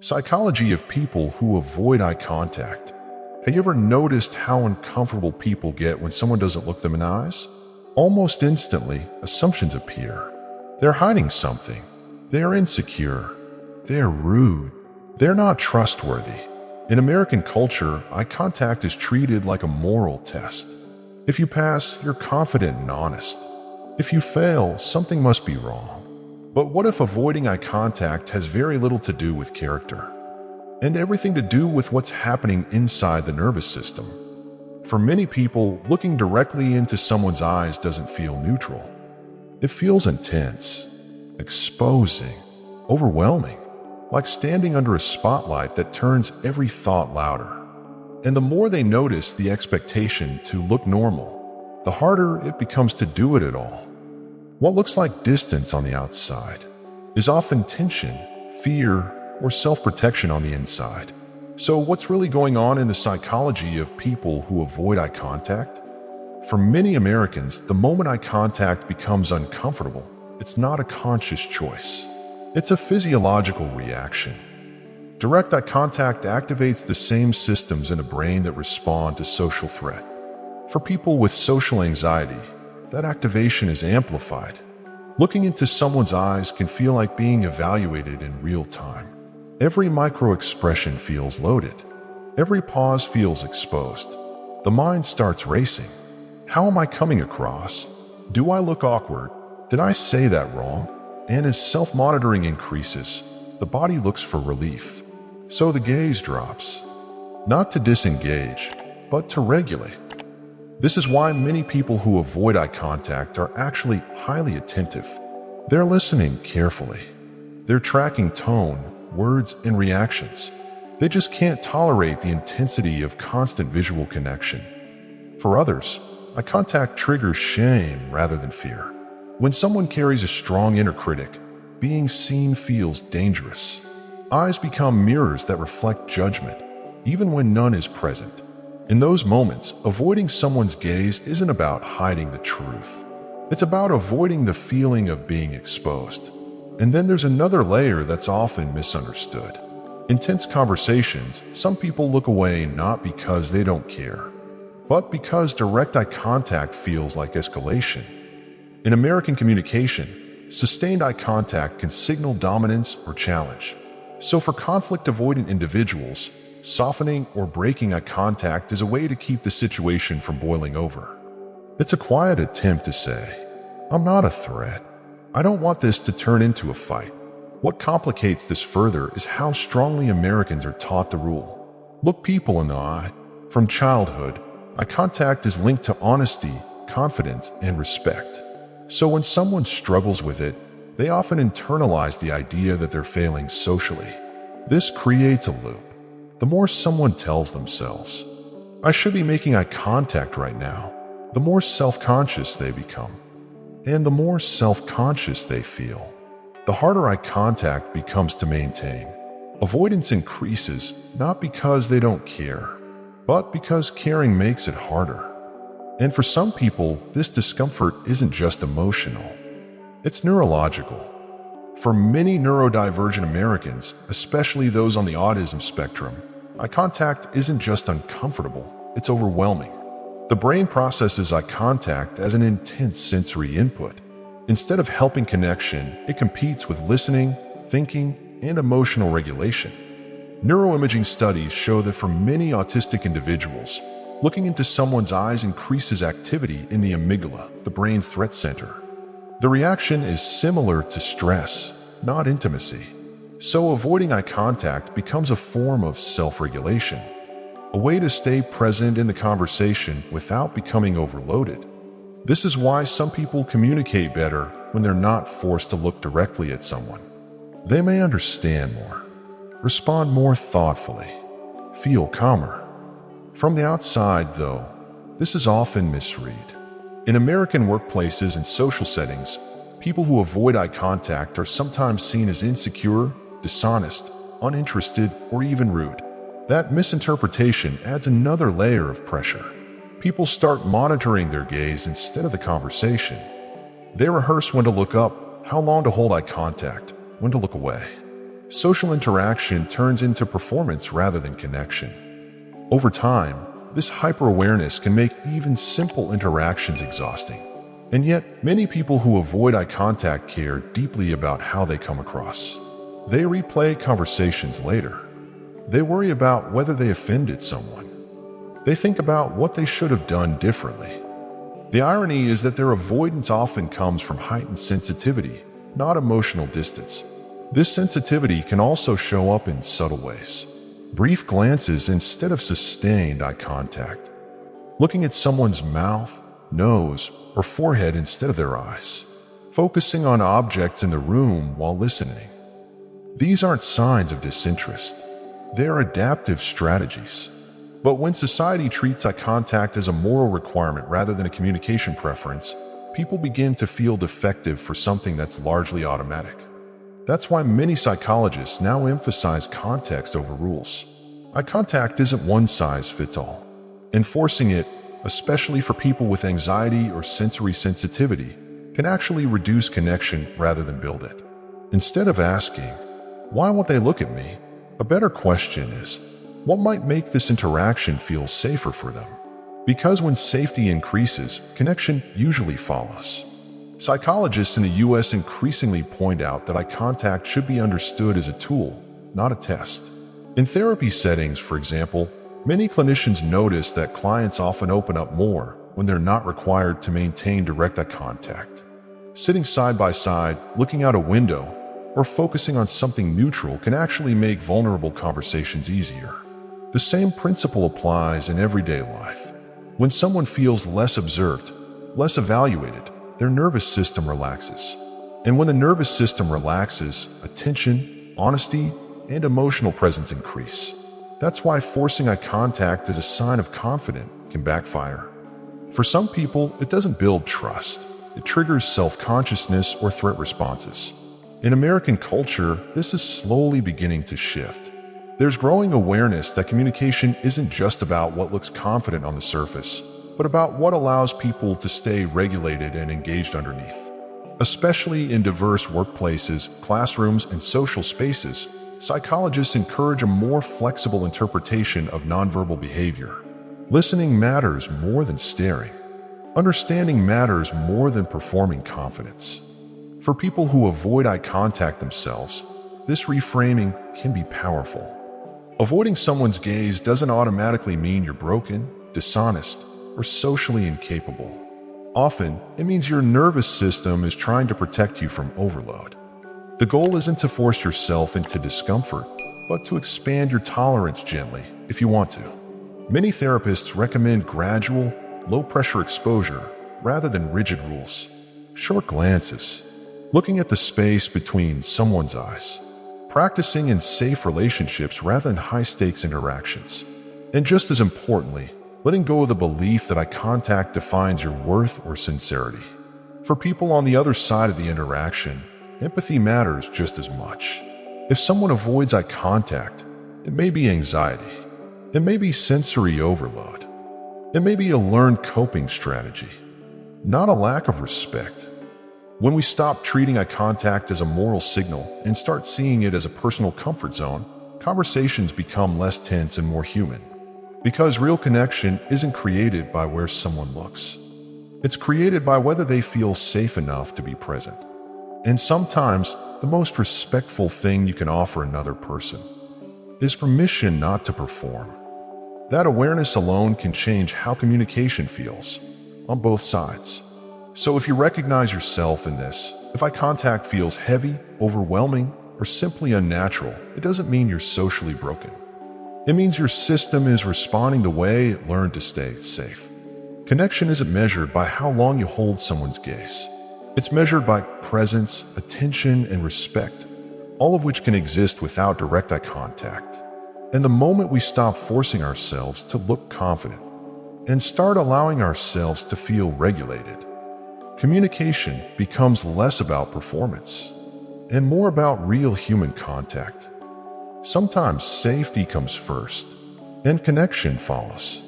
Psychology of people who avoid eye contact. Have you ever noticed how uncomfortable people get when someone doesn't look them in the eyes? Almost instantly, assumptions appear. They're hiding something. They're insecure. They're rude. They're not trustworthy. In American culture, eye contact is treated like a moral test. If you pass, you're confident and honest. If you fail, something must be wrong. But what if avoiding eye contact has very little to do with character, and everything to do with what's happening inside the nervous system? For many people, looking directly into someone's eyes doesn't feel neutral. It feels intense, exposing, overwhelming, like standing under a spotlight that turns every thought louder. And the more they notice the expectation to look normal, the harder it becomes to do it at all. What looks like distance on the outside is often tension, fear, or self-protection on the inside. So what's really going on in the psychology of people who avoid eye contact? For many Americans, the moment eye contact becomes uncomfortable, it's not a conscious choice. It's a physiological reaction. Direct eye contact activates the same systems in the brain that respond to social threat. For people with social anxiety, that activation is amplified. Looking into someone's eyes can feel like being evaluated in real time. Every micro-expression feels loaded. Every pause feels exposed. The mind starts racing. How am I coming across? Do I look awkward? Did I say that wrong? And as self-monitoring increases, the body looks for relief. So the gaze drops. Not to disengage, but to regulate. This is why many people who avoid eye contact are actually highly attentive. They're listening carefully. They're tracking tone, words, and reactions. They just can't tolerate the intensity of constant visual connection. For others, eye contact triggers shame rather than fear. When someone carries a strong inner critic, being seen feels dangerous. Eyes become mirrors that reflect judgment, even when none is present. In those moments, avoiding someone's gaze isn't about hiding the truth. It's about avoiding the feeling of being exposed. And then there's another layer that's often misunderstood. Intense conversations, some people look away not because they don't care, but because direct eye contact feels like escalation. In American communication, sustained eye contact can signal dominance or challenge. So for conflict-avoidant individuals, softening or breaking eye contact is a way to keep the situation from boiling over. It's a quiet attempt to say, "I'm not a threat. I don't want this to turn into a fight." What complicates this further is how strongly Americans are taught the rule. Look people in the eye. From childhood, eye contact is linked to honesty, confidence, and respect. So when someone struggles with it, they often internalize the idea that they're failing socially. This creates a loop. The more someone tells themselves, "I should be making eye contact right now," the more self-conscious they become. And the more self-conscious they feel, the harder eye contact becomes to maintain. Avoidance increases not because they don't care, but because caring makes it harder. And for some people, this discomfort isn't just emotional. It's neurological. For many neurodivergent Americans, especially those on the autism spectrum, eye contact isn't just uncomfortable, it's overwhelming. The brain processes eye contact as an intense sensory input. Instead of helping connection, it competes with listening, thinking, and emotional regulation. Neuroimaging studies show that for many autistic individuals, looking into someone's eyes increases activity in the amygdala, the brain's threat center. The reaction is similar to stress, not intimacy. So avoiding eye contact becomes a form of self-regulation, a way to stay present in the conversation without becoming overloaded. This is why some people communicate better when they're not forced to look directly at someone. They may understand more, respond more thoughtfully, feel calmer. From the outside, though, this is often misread. In American workplaces and social settings, people who avoid eye contact are sometimes seen as insecure, dishonest, uninterested, or even rude. That misinterpretation adds another layer of pressure. People start monitoring their gaze instead of the conversation. They rehearse when to look up, how long to hold eye contact, when to look away. social interaction turns into performance rather than connection. Over time, this hyper-awareness can make even simple interactions exhausting. And yet, many people who avoid eye contact care deeply about how they come across. They replay conversations later. They worry about whether they offended someone. They think about what they should have done differently. The irony is that their avoidance often comes from heightened sensitivity, not emotional distance. This sensitivity can also show up in subtle ways. Brief glances instead of sustained eye contact. Looking at someone's mouth, nose, or forehead instead of their eyes. Focusing on objects in the room while listening. These aren't signs of disinterest. They are adaptive strategies. But when society treats eye contact as a moral requirement rather than a communication preference, people begin to feel defective for something that's largely automatic. That's why many psychologists now emphasize context over rules. Eye contact isn't one size fits all. Enforcing it, especially for people with anxiety or sensory sensitivity, can actually reduce connection rather than build it. Instead of asking, "Why won't they look at me?" a better question is, what might make this interaction feel safer for them? Because when safety increases, connection usually follows. Psychologists in the US increasingly point out that eye contact should be understood as a tool, not a test. In therapy settings, for example, many clinicians notice that clients often open up more when they're not required to maintain direct eye contact. Sitting side by side, looking out a window, or focusing on something neutral can actually make vulnerable conversations easier. The same principle applies in everyday life. When someone feels less observed, less evaluated, their nervous system relaxes. And when the nervous system relaxes, attention, honesty, and emotional presence increase. That's why forcing eye contact as a sign of confidence can backfire. For some people, it doesn't build trust. It triggers self-consciousness or threat responses. In American culture, this is slowly beginning to shift. There's growing awareness that communication isn't just about what looks confident on the surface, but about what allows people to stay regulated and engaged underneath. Especially in diverse workplaces, classrooms, and social spaces, psychologists encourage a more flexible interpretation of nonverbal behavior. Listening matters more than staring. Understanding matters more than performing confidence. For people who avoid eye contact themselves, this reframing can be powerful. Avoiding someone's gaze doesn't automatically mean you're broken, dishonest, or socially incapable. Often, it means your nervous system is trying to protect you from overload. The goal isn't to force yourself into discomfort, but to expand your tolerance gently if you want to. Many therapists recommend gradual, low-pressure exposure rather than rigid rules. Short glances, looking at the space between someone's eyes, practicing in safe relationships rather than high-stakes interactions. And just as importantly, letting go of the belief that eye contact defines your worth or sincerity. For people on the other side of the interaction, empathy matters just as much. If someone avoids eye contact, it may be anxiety. It may be sensory overload. It may be a learned coping strategy, not a lack of respect. When we stop treating eye contact as a moral signal and start seeing it as a personal comfort zone, conversations become less tense and more human. Because real connection isn't created by where someone looks. It's created by whether they feel safe enough to be present. And sometimes, the most respectful thing you can offer another person is permission not to perform. That awareness alone can change how communication feels on both sides. So if you recognize yourself in this, if eye contact feels heavy, overwhelming, or simply unnatural, it doesn't mean you're socially broken. It means your system is responding the way it learned to stay safe. Connection isn't measured by how long you hold someone's gaze. It's measured by presence, attention, and respect, all of which can exist without direct eye contact. And the moment we stop forcing ourselves to look confident and start allowing ourselves to feel regulated, communication becomes less about performance and more about real human contact. Sometimes safety comes first, and connection follows.